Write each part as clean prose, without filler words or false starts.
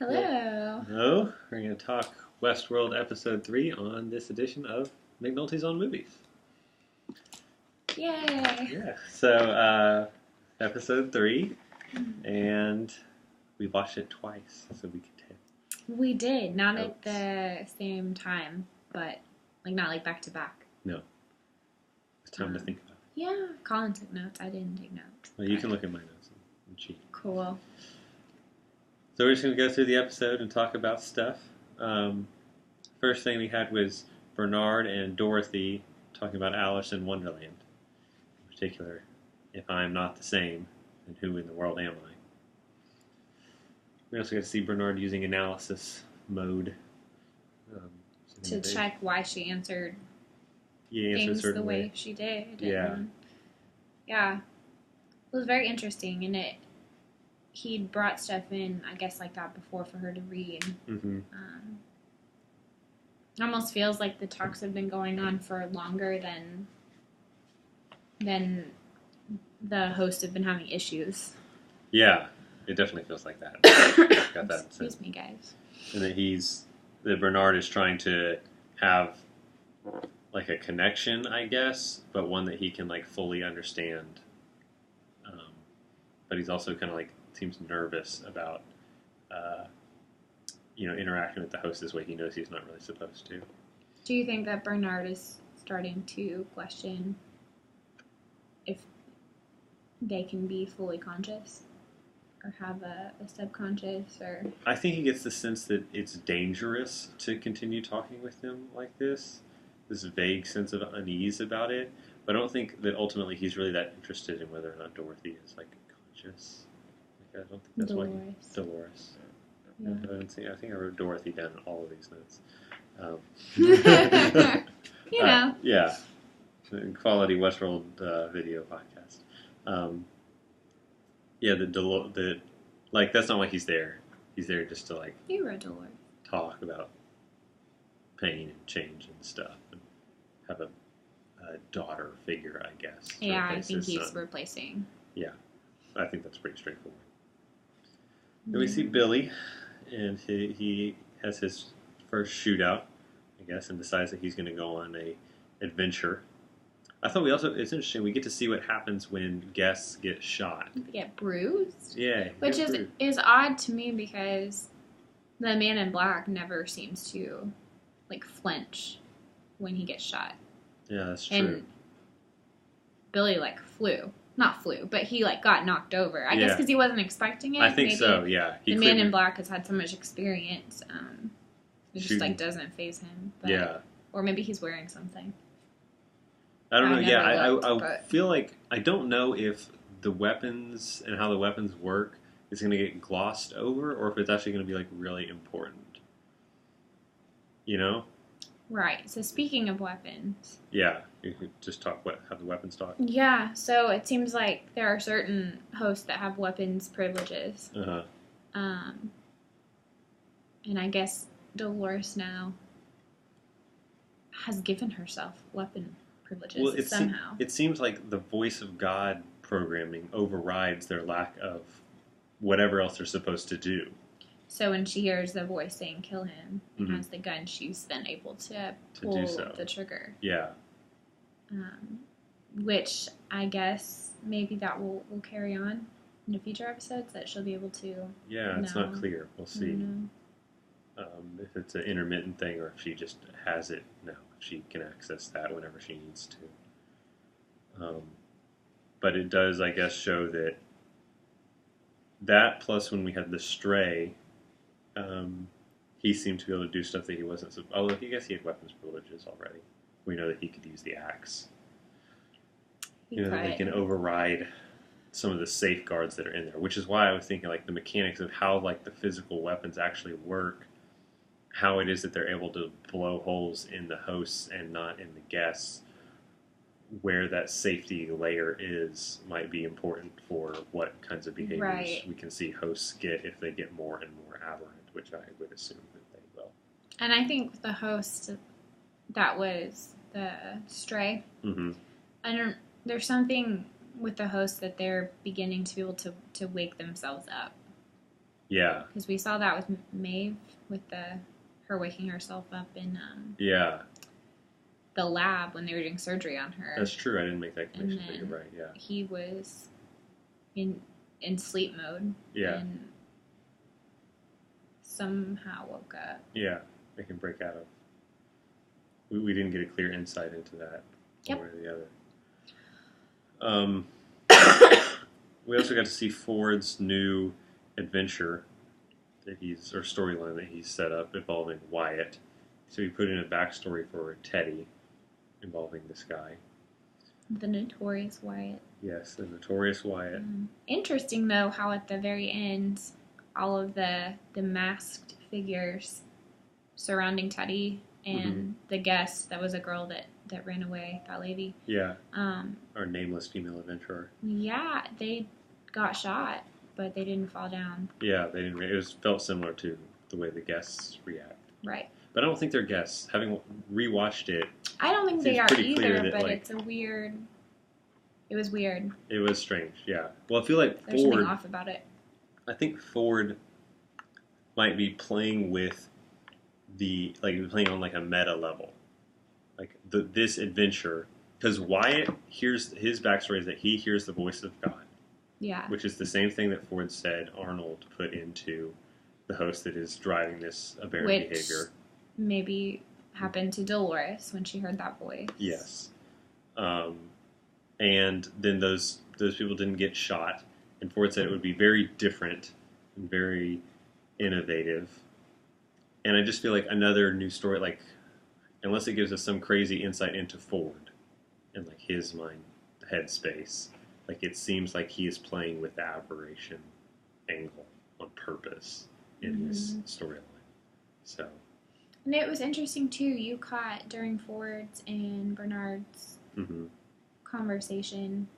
Hello. No, we're going to talk Westworld Episode 3 on this edition of McNultys on Movies. Yay. Yeah, so Episode 3, and we watched it twice, so we could take We did, not notes. at the same time, but not back to back. No. It's time to think about it. Yeah, Colin took notes. I didn't take notes. Well, you can look at my notes and cheat. Cool. So we're just going to go through the episode and talk about stuff. First thing we had was Bernard and Dorothy talking about Alice in Wonderland. In particular, if I'm not the same, then who in the world am I? We also got to see Bernard using analysis mode. To check why she answered things the way she did. Yeah. Yeah. It was very interesting, and he'd brought stuff in, I guess, like that before for her to read. Mm-hmm. It almost feels like the talks have been going on for longer than the hosts have been having issues. Yeah, it definitely feels like that. Got that Excuse sense. me, guys. And that Bernard is trying to have like a connection, I guess, but one that he can like fully understand. But he's also kind of like seems nervous about, interacting with the host this way. He knows he's not really supposed to. Do you think that Bernard is starting to question if they can be fully conscious or have a subconscious? Or I think he gets the sense that it's dangerous to continue talking with him like this vague sense of unease about it. But I don't think that ultimately he's really that interested in whether or not Dorothy is like conscious. I don't think that's why Dolores. Yeah. I think I wrote Dorothy down in all of these notes. Yeah. Quality Westworld video podcast. That's not why he's there. He's there just to like you wrote Dolores. talk about pain and change and stuff, and have a daughter figure, I guess. Yeah, I think he's replacing. Yeah, I think that's pretty straightforward. Then we see Billy, and he has his first shootout, I guess, and decides that he's going to go on a adventure. I thought it's interesting, we get to see what happens when guests get shot. They get bruised? Yeah. Which is odd to me because the man in black never seems to, flinch when he gets shot. Yeah, that's true. And Billy, Not flew, but he, got knocked over. I guess because he wasn't expecting it. I think so, yeah. The man in black has had so much experience. It just, doesn't faze him. But, yeah. Or maybe he's wearing something. I don't know. I feel like I don't know if the weapons and how the weapons work is going to get glossed over, or if it's actually going to be really important. You know? Right. So speaking of weapons. Yeah. You could just have the weapons talk. Yeah. So it seems like there are certain hosts that have weapons privileges. Uh-huh. And I guess Dolores now has given herself weapon privileges somehow. It seems like the voice of God programming overrides their lack of whatever else they're supposed to do. So when she hears the voice saying "kill him" and has the gun, she's then able to pull the trigger. Yeah. Which I guess maybe that will carry on in the future episodes, that she'll be able to. Yeah, it's not clear. We'll see. If it's an intermittent thing or if she just has it now. She can access that whenever she needs to. But it does, I guess, show that plus when we had the stray, he seemed to be able to do stuff that he wasn't. Although I guess he had weapons privileges already. We know that he could use the axe. He can override some of the safeguards that are in there, which is why I was thinking the mechanics of how the physical weapons actually work, how it is that they're able to blow holes in the hosts and not in the guests, where that safety layer might be important for what kinds of behaviors we can see hosts get if they get more and more aberrant, which I would assume that they will. And I think the host that was the stray, there's something with the host that they're beginning to be able to wake themselves up. Yeah. Because we saw that with Maeve, with her waking herself up in Yeah. the lab when they were doing surgery on her. That's true. I didn't make that connection, but you're right. Yeah. He was in sleep mode. Yeah. And somehow woke up. Yeah. They can break out of. We didn't get a clear insight into that one way or the other. We also got to see Ford's new adventure that or storyline that he's set up involving Wyatt. So he put in a backstory for Teddy involving this guy. The notorious Wyatt. Yes, the notorious Wyatt. Interesting, though, how at the very end, all of the masked figures surrounding Teddy and the guest, that was a girl that ran away, that lady. Yeah. Our nameless female adventurer. Yeah, they got shot, but they didn't fall down. Yeah, they didn't. It felt similar to the way the guests react. Right. But I don't think they're guests. Having rewatched it, I don't think they are either, that, but it's a weird. It was weird. It was strange, yeah. Well, I feel like There's Ford. something off about it. I think Ford might be playing with playing on like a meta level, like this adventure, because Wyatt hears his backstory is that he hears the voice of God. Yeah. Which is the same thing that Ford said Arnold put into the host that is driving this aberrant behavior. Maybe happened to Dolores when she heard that voice. Yes. And then those people didn't get shot, and Ford said it would be very different and very innovative. And I just feel like another new story, like, unless it gives us some crazy insight into Ford and like his mind headspace, like it seems like he is playing with the aberration angle on purpose in this storyline. So, and it was interesting too. You caught during Ford's and Bernard's conversation.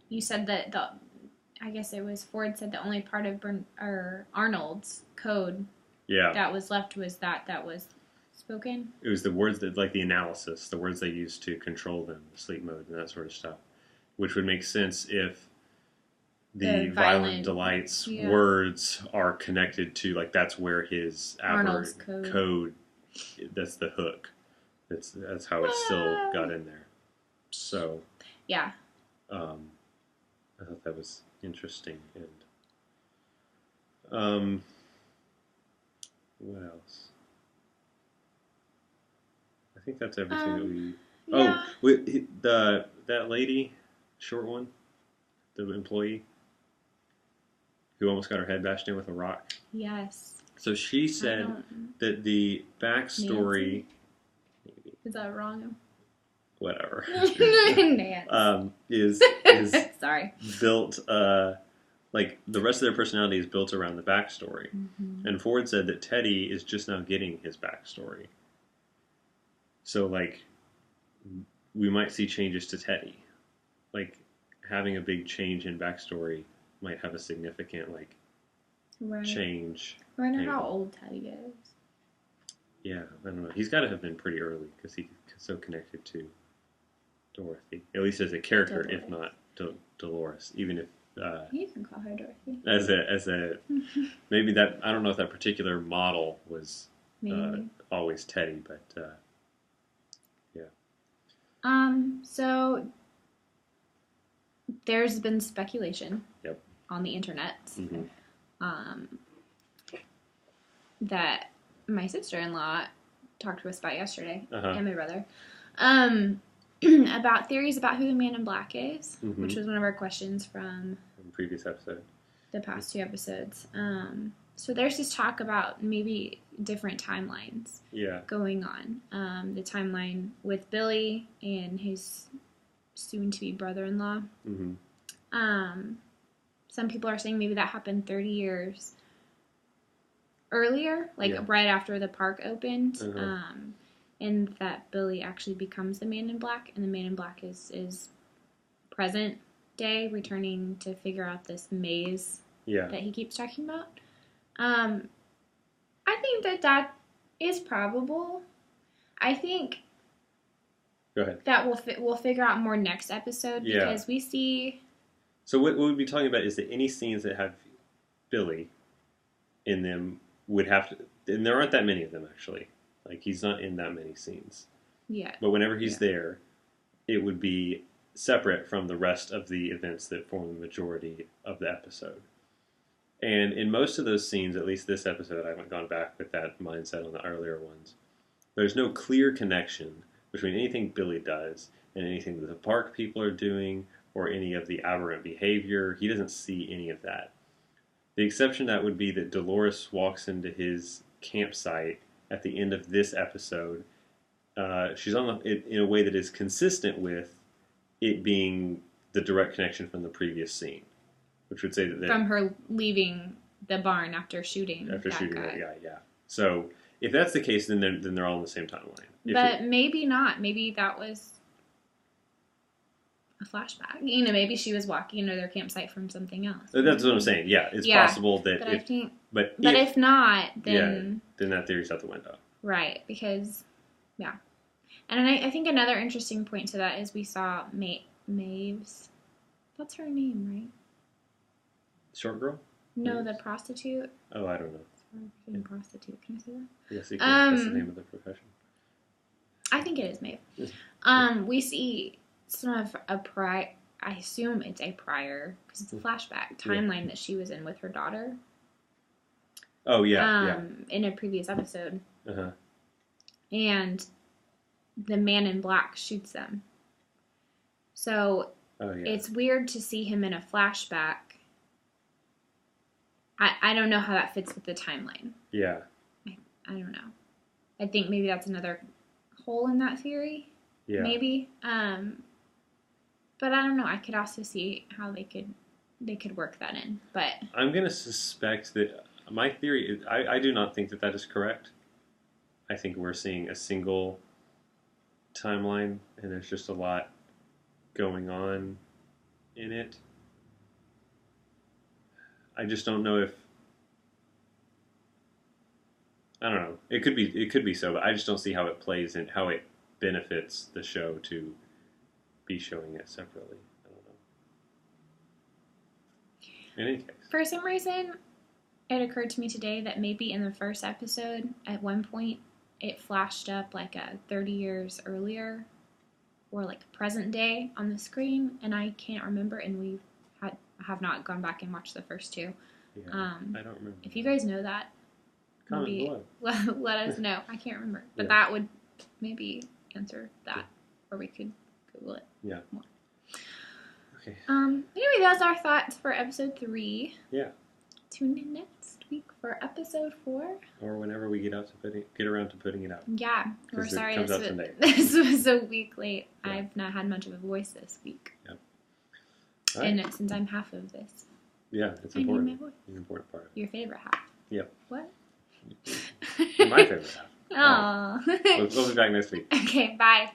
You said that I guess it was Ford said the only part of Arnold's code that was left was that was spoken. It was the words that, like the analysis, the words they used to control them, the sleep mode and that sort of stuff, which would make sense if the violent delights words are connected to, like, that's where his Arnold's code, that's the hook. That's how it still got in there. So, yeah. I thought that was interesting. And what else? I think that's everything that we. Yeah. That lady, short one, the employee who almost got her head bashed in with a rock. Yes. So she said that the backstory. Is that wrong? Whatever. Is sorry. Built like the rest of their personality is built around the backstory. And Ford said that Teddy is just now getting his backstory. So like we might see changes to Teddy. Like having a big change in backstory might have a significant change. I wonder how old Teddy is. Yeah, I don't know. He's got to have been pretty early because he's so connected to Dorothy, at least as a character, Dolores. if not Dolores. Even if you can call her Dorothy. As a maybe that, I don't know if that particular model was always Teddy, but yeah. So there's been speculation. Yep. On the internet. That my sister-in-law talked to us about yesterday, and my brother, about theories about who the Man in Black is, which was one of our questions from the previous episode, the past 2 episodes. So there's this talk about maybe different timelines going on. The timeline with Billy and his soon-to-be brother-in-law. Some people are saying maybe that happened 30 years earlier, right after the park opened, and that Billy actually becomes the Man in Black, and the Man in Black is present day, returning to figure out this maze that he keeps talking about. I think that is probable. I think Go ahead. that we'll figure out more next episode because we see So what we'd be talking about is that any scenes that have Billy in them would have to, and there aren't that many of them actually. Like he's not in that many scenes. Yeah. But whenever he's there, it would be separate from the rest of the events that form the majority of the episode. And in most of those scenes, at least this episode, I haven't gone back with that mindset on the earlier ones, there's no clear connection between anything Billy does and anything that the park people are doing or any of the aberrant behavior. He doesn't see any of that. The exception to that would be that Dolores walks into his campsite at the end of this episode. She's on in a way that is consistent with it being the direct connection from the previous scene, which would say that from her leaving the barn after shooting that guy. Guy, yeah. So if that's the case, then they're all on the same timeline. But maybe not. Maybe that was a flashback. You know, maybe she was walking into their campsite from something else. That's what I'm saying. Yeah, it's possible that. But I think. But if not, then then that theory's out the window. Right, because and I think another interesting point to that is we saw Maeve's. That's her name, right? Short girl? No, the prostitute. Oh, I don't know. Sorry, prostitute. Can I say that? Yes, you can. That's the name of the profession. I think it is Maeve. We see some of I assume it's a prior, because it's a flashback timeline that she was in with her daughter. Oh, yeah. In a previous episode. Uh-huh. And the man in black shoots them. So it's weird to see him in a flashback. I don't know how that fits with the timeline. Yeah. I don't know. I think maybe that's another hole in that theory. Yeah. Maybe. But I don't know. I could also see how they could work that in. But I'm going to suspect that my theory is, I do not think that is correct. I think we're seeing a single timeline, and there's just a lot going on in it. I just don't know if I don't know. It could be so, but I just don't see how it plays and how it benefits the show to be showing it separately. I don't know. In any case, for some reason, it occurred to me today that maybe in the first episode, at one point, it flashed up like a 30 years earlier or like present day on the screen, and I can't remember, and have not gone back and watched the first two. Yeah, I don't remember. If you guys know that, maybe let us know. I can't remember. But that would maybe answer that, or we could Google it more. Okay. Anyway, that's our thoughts for episode 3. Yeah. Tune in next week for episode 4. Or whenever we get around to putting it out. Yeah. We're sorry this was a week late. Yeah. I've not had much of a voice this week. Yep. Right. And since I'm half of this. Yeah, it's I important. need my voice. It's an important part of it. Your favorite half. Yep. What? My favorite half. Oh. We'll be back next week. Okay, bye.